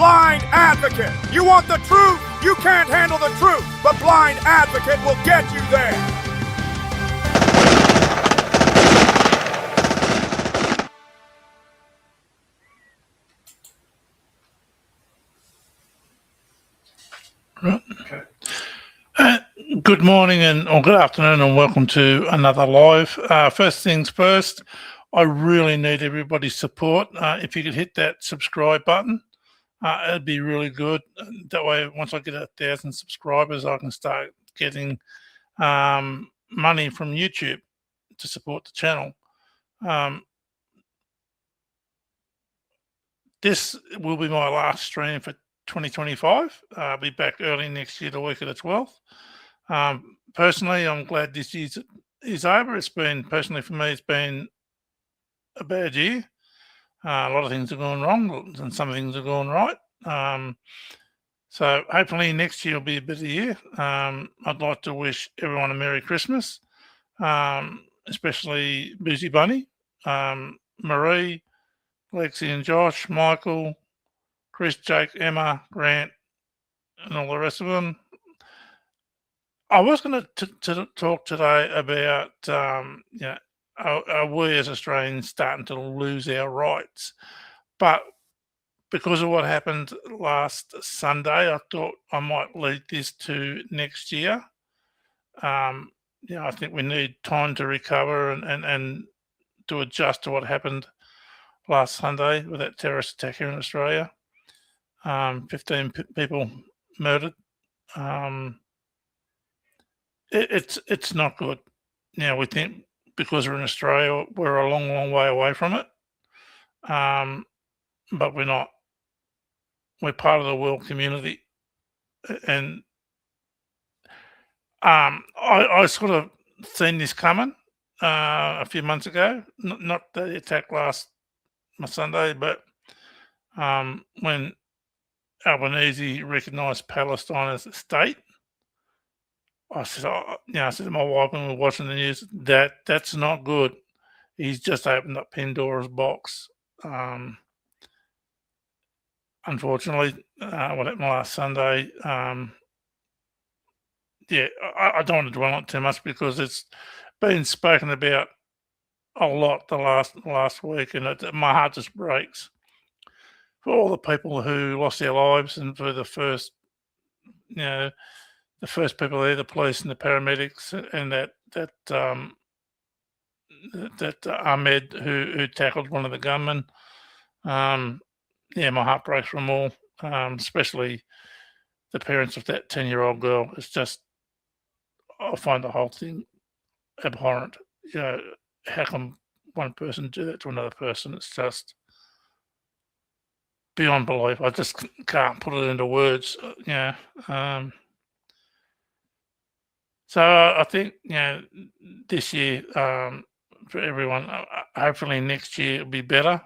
Blind Advocate. You want the truth? You can't handle the truth. The Blind Advocate will get you there. Good morning or good afternoon and welcome to another live. First things first, I really need everybody's support. If you could hit that subscribe button, it'd be really good. That way, once I get 1,000 subscribers, I can start getting money from YouTube to support the channel. This will be my last stream for 2025. I'll be back early next year, the week of the 12th. Personally, I'm glad this year is over. Personally for me, it's been a bad year. A lot of things are going wrong and some things are going right. So hopefully next year will be a better year. I'd like to wish everyone a Merry Christmas, especially Boozy Bunny, Marie, Lexi and Josh, Michael, Chris, Jake, Emma, Grant, and all the rest of them. I was going to talk today about, are we as Australians starting to lose our rights? But because of what happened last Sunday, I thought I might lead this to next year. I think we need time to recover and to adjust to what happened last Sunday with that terrorist attack here in Australia. 15 people murdered. It's not good. Now we think because we're in Australia, we're a long, long way away from it. But we're not. We're part of the world community. And I sort of seen this coming a few months ago. Not the attack last Sunday, but when Albanese recognised Palestine as a state, I said to my wife when we were watching the news, that's not good. He's just opened up Pandora's box. Unfortunately, what happened last Sunday, I don't want to dwell on it too much because it's been spoken about a lot the last week, and my heart just breaks for all the people who lost their lives and for the first people there, the police and the paramedics, and that Ahmed who tackled one of the gunmen. My heart breaks from all, especially the parents of that 10-year-old girl. It's just, I find the whole thing abhorrent. How can one person do that to another person? It's just beyond belief. I just can't put it into words. So I think this year for everyone, hopefully next year it'll be better.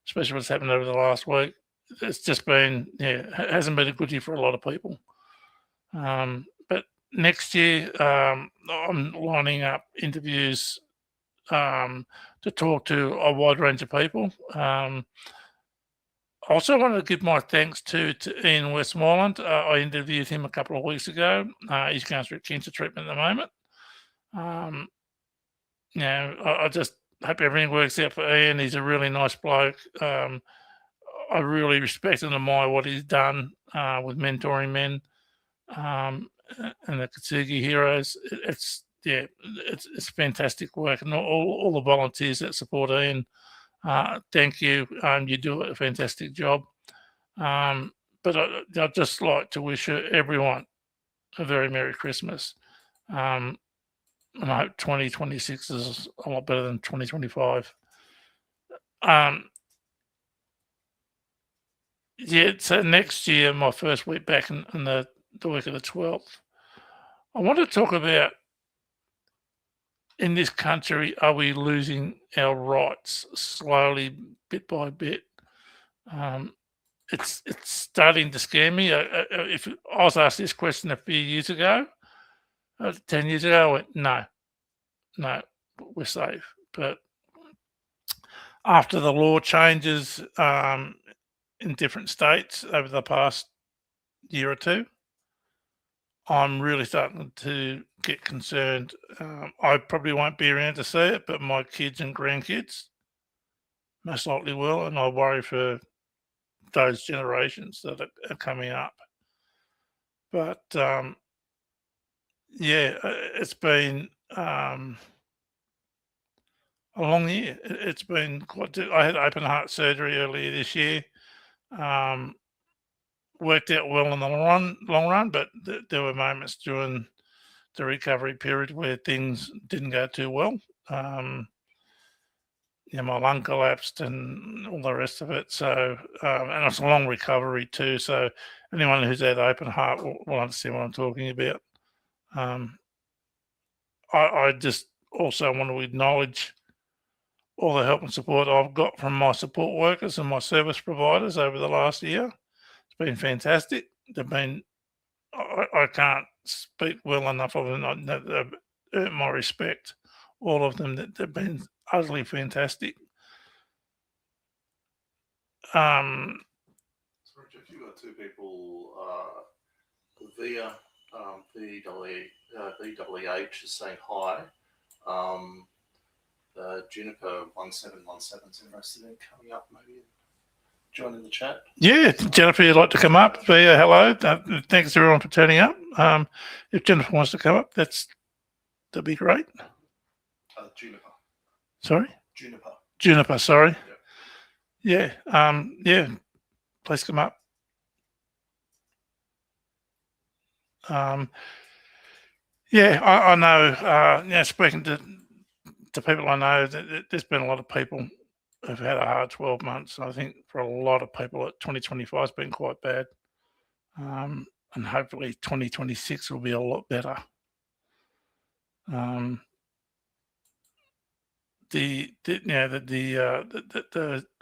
Especially what's happened over the last week. It's just been it hasn't been a good year for a lot of people. But next year I'm lining up interviews to talk to a wide range of people. I also want to give my thanks to Ian Westmoreland. I interviewed him a couple of weeks ago. He's going through cancer treatment at the moment. I just hope everything works out for Ian. He's a really nice bloke. I really respect and admire what he's done with mentoring men and the Kitsugi Heroes. It's fantastic work, and all the volunteers that support Ian. Thank you. You do a fantastic job. But I'd just like to wish everyone a very Merry Christmas. And I hope 2026 is a lot better than 2025. So next year, my first week back in the week of the 12th, I want to talk about, in this country, are we losing our rights slowly, bit by bit? It's starting to scare me. If I was asked this question a few years ago, 10 years ago, I went, no, we're safe. But after the law changes in different states over the past year or two, I'm really starting to get concerned. I probably won't be around to see it, but my kids and grandkids most likely will, and I worry for those generations that are coming up. But yeah, it's been a long year. It's been quite. I had open heart surgery earlier this year. Worked out well in the long run, but there were moments during the recovery period where things didn't go too well. My lung collapsed and all the rest of it. So, and it's a long recovery too. So, anyone who's had open heart will understand what I'm talking about. I just also want to acknowledge all the help and support I've got from my support workers and my service providers over the last year. It's been fantastic. They've been, I can't speak well enough of them. They've earned my respect. All of them, they've been utterly fantastic. Sorry, Jeff, you've got two people via VWH is saying hi. Juniper 1717 is interested in coming up, maybe joining the chat. Yeah, Jennifer, you'd like to come up? Via hello. Thanks everyone for turning up. If Jennifer wants to come up, that'd be great. Juniper. Sorry? Juniper. Juniper, sorry. Yep. Yeah. Please come up. I know, speaking to people I know, that there's been a lot of people who've had a hard 12 months. I think for a lot of people, 2025 has been quite bad. And hopefully 2026 will be a lot better.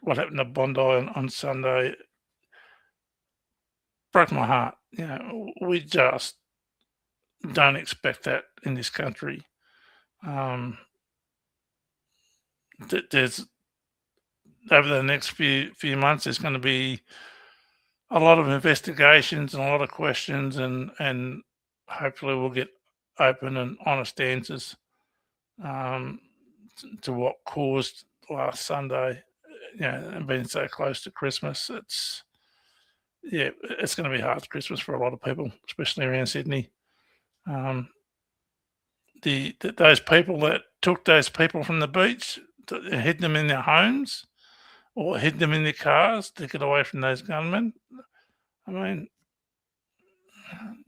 What happened to Bondi on Sunday broke my heart. We just don't expect that in this country. There's over the next few months, there's going to be a lot of investigations and a lot of questions, and hopefully we'll get open and honest answers to what caused last Sunday. And being so close to Christmas, it's going to be hard Christmas for a lot of people, especially around Sydney. Those people that took those people from the beach, hid them in their homes or hid them in their cars to get away from those gunmen. I mean,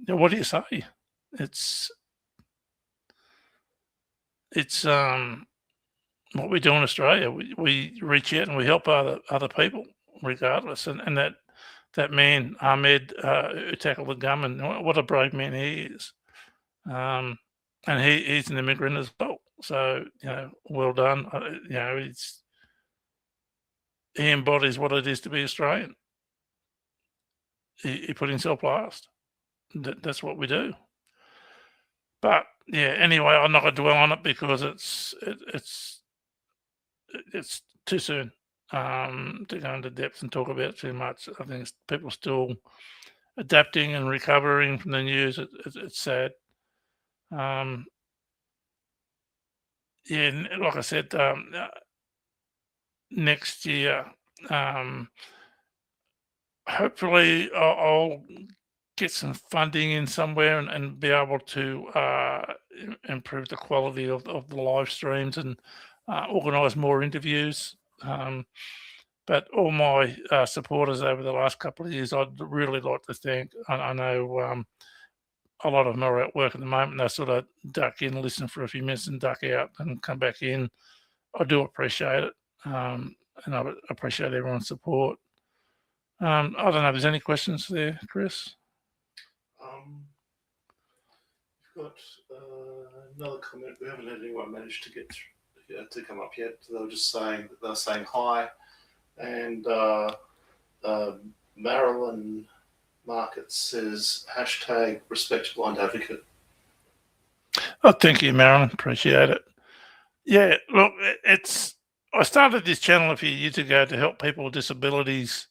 what do you say? It's what we do in Australia. We reach out and we help other people regardless. And that man, Ahmed, who tackled the gunman, what a brave man he is. And he's an immigrant as well. So, well done. He embodies what it is to be Australian. He put himself last. That's what we do. But anyway, I'm not going to dwell on it because it's too soon to go into depth and talk about it too much. I think people still adapting and recovering from the news. It's sad. Like I said, next year, hopefully I'll get some funding in somewhere and be able to improve the quality of the live streams and organise more interviews. But all my supporters over the last couple of years, I'd really like to thank. I know a lot of them are at work at the moment. They sort of duck in, listen for a few minutes and duck out and come back in. I do appreciate it. And I appreciate everyone's support. I don't know if there's any questions there, Chris. We've got another comment. We haven't had anyone manage to get to come up yet. They were just saying hi, and Marilyn Market says #respect blind advocate. Oh, thank you, Marilyn. Appreciate it. Yeah, look, I started this channel a few years ago to help people with disabilities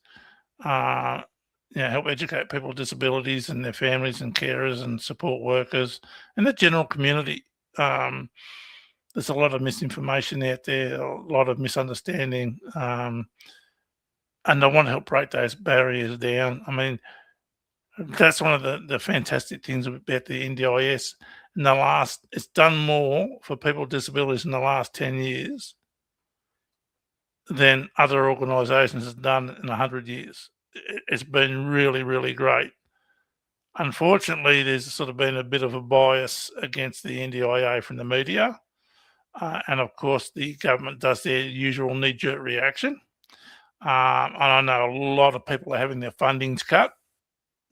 help educate people with disabilities and their families and carers and support workers and the general community. There's a lot of misinformation out there, a lot of misunderstanding, and I want to help break those barriers down. I mean, that's one of the fantastic things about the NDIS. It's done more for people with disabilities in the last 10 years than other organisations have done in 100 years. It's been really, really great. Unfortunately, there's sort of been a bit of a bias against the NDIA from the media. And of course, the government does their usual knee-jerk reaction. And I know a lot of people are having their fundings cut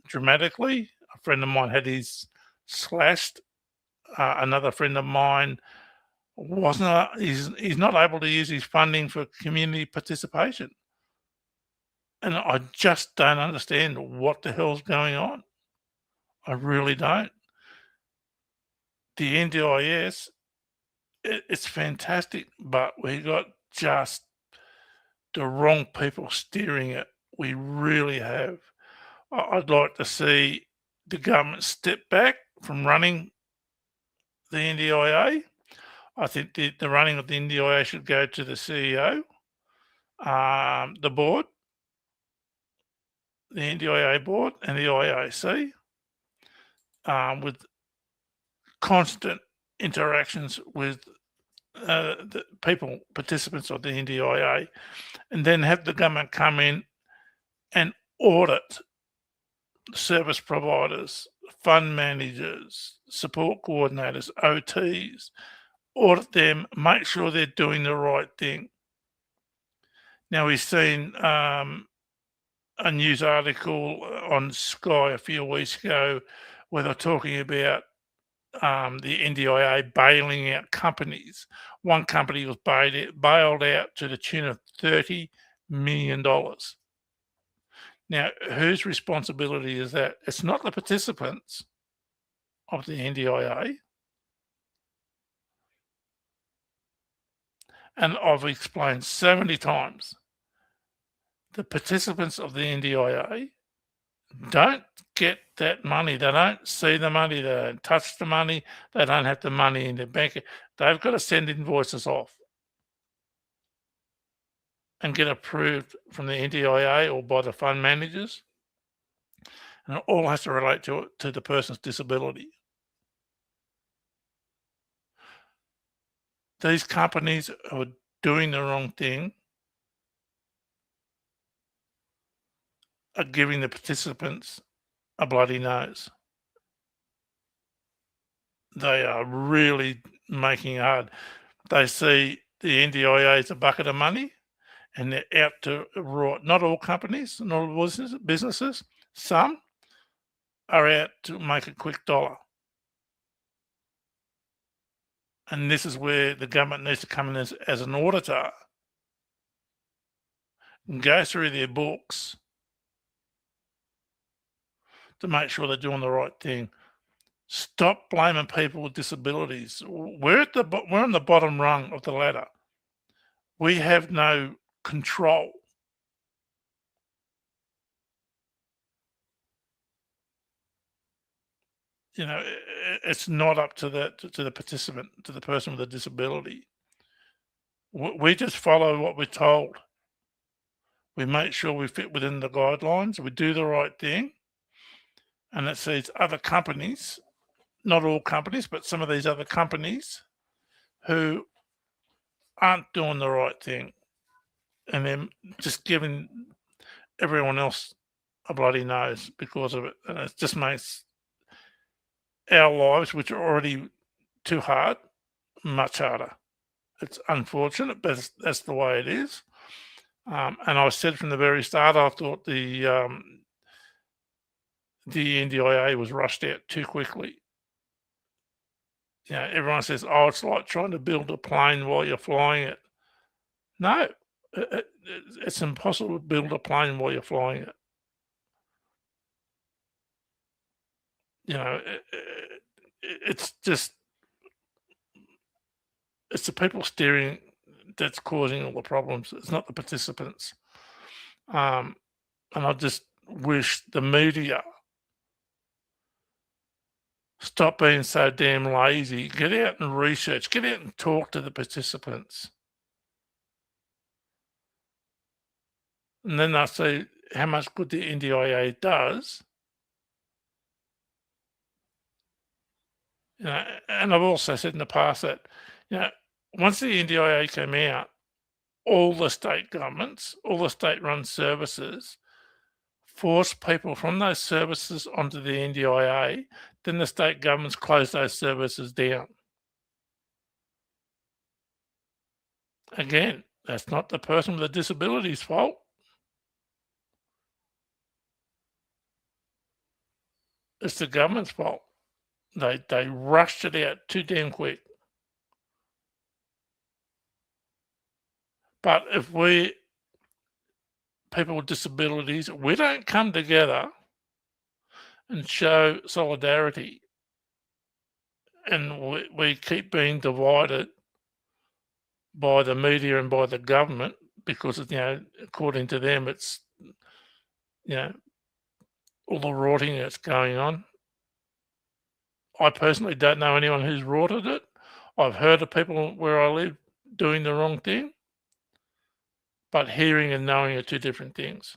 dramatically. A friend of mine had his slashed. Another friend of mine he's not able to use his funding for community participation. And I just don't understand what the hell's going on. I really don't. The NDIS, it's fantastic, but we got just the wrong people steering it. We really have. I'd like to see the government step back from running the NDIA. I think the running of the NDIA should go to the CEO, the board, the NDIA board, and the IAC, with constant interactions with the participants of the NDIA, and then have the government come in and audit service providers, fund managers, support coordinators, OTs, audit them, make sure they're doing the right thing. Now, we've seen a news article on Sky a few weeks ago where they're talking about the NDIA bailing out companies. One company was bailed out to the tune of $30 million. Now, whose responsibility is that? It's not the participants of the NDIA. And I've explained so many times, the participants of the NDIA don't get that money. They don't see the money. They don't touch the money. They don't have the money in their bank. They've got to send invoices off and get approved from the NDIA or by the fund managers. And it all has to relate to the person's disability. These companies are doing the wrong thing, are giving the participants a bloody nose. They are really making it hard. They see the NDIA as a bucket of money, and they're out to rot. Not all companies, not all businesses, some are out to make a quick dollar. And this is where the government needs to come in as an auditor and go through their books to make sure they're doing the right thing. Stop blaming people with disabilities. We're on the bottom rung of the ladder. We have no control. You know, it's not up to the participant, to the person with a disability. We just follow what we're told. We make sure we fit within the guidelines. We do the right thing. And it sees other companies, not all companies, but some of these other companies who aren't doing the right thing. And then just giving everyone else a bloody nose because of it. And it just makes our lives, which are already too hard, much harder. It's unfortunate, but that's the way it is. And I said from the very start, I thought the NDIA was rushed out too quickly. You know, everyone says, "Oh, it's like trying to build a plane while you're flying it." No, it's impossible to build a plane while you're flying it. You know, it's just it's the people steering that's causing all the problems. It's not the participants. And I just wish the media stop being so damn lazy. Get out and research. Get out and talk to the participants. And then they'll see how much good the NDIA does. You know, and I've also said in the past that, you know, once the NDIA came out, all the state governments, all the state-run services forced people from those services onto the NDIA, then the state governments closed those services down. Again, that's not the person with the disability's fault. It's the government's fault. They rushed it out too damn quick. But if people with disabilities, we don't come together and show solidarity, and we keep being divided by the media and by the government because, you know, according to them, it's, you know, all the rorting that's going on. I personally don't know anyone who's rorted it. I've heard of people where I live doing the wrong thing, but hearing and knowing are two different things.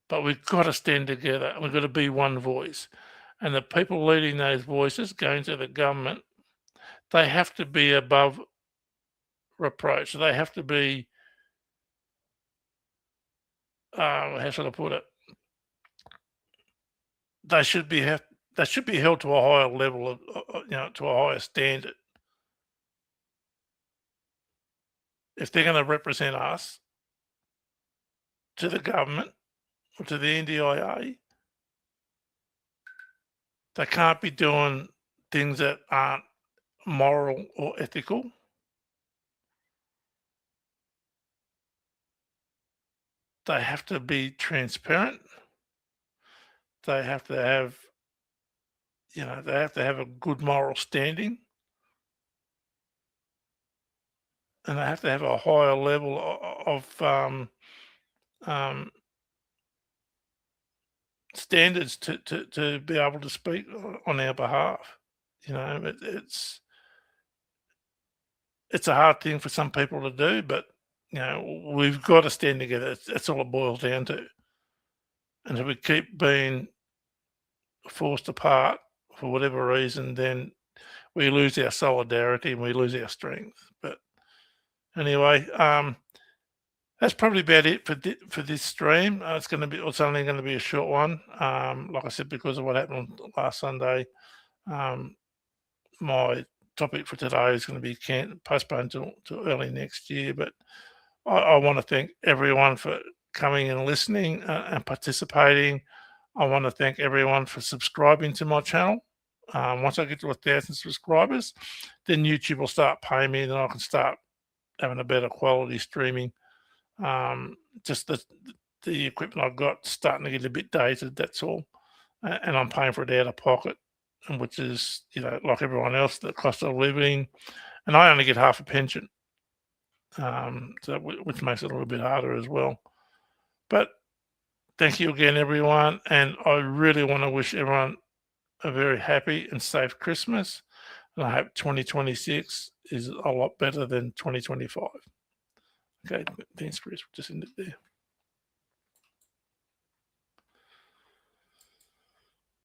But we've got to stand together and we've got to be one voice. And the people leading those voices, going to the government, they have to be above reproach. They have to be, how should I put it? They should be held to a higher level of, you know, to a higher standard. If they're going to represent us to the government or to the NDIA, they can't be doing things that aren't moral or ethical. They have to be transparent. They have to have, you know, they have to have a good moral standing. And they have to have a higher level of standards to be able to speak on our behalf. You know, it's a hard thing for some people to do, but, you know, we've got to stand together. That's all it boils down to. And if we keep being forced apart for whatever reason, then we lose our solidarity and we lose our strength. But anyway, that's probably about it for this stream. It's only going to be a short one. Like I said, because of what happened last Sunday, my topic for today is going to be postponed to early next year. But I want to thank everyone for coming and listening and participating. I want to thank everyone for subscribing to my channel. Once I get to 1,000 subscribers, then YouTube will start paying me, and then I can start having a better quality streaming. Just the equipment I've got starting to get a bit dated, that's all. And I'm paying for it out of pocket, and which is, you know, like everyone else, the cost of living. And I only get half a pension, which makes it a little bit harder as well. But thank you again, everyone. And I really want to wish everyone a very happy and safe Christmas. And I hope 2026 is a lot better than 2025. Okay, thanks, Chris. Just end it there.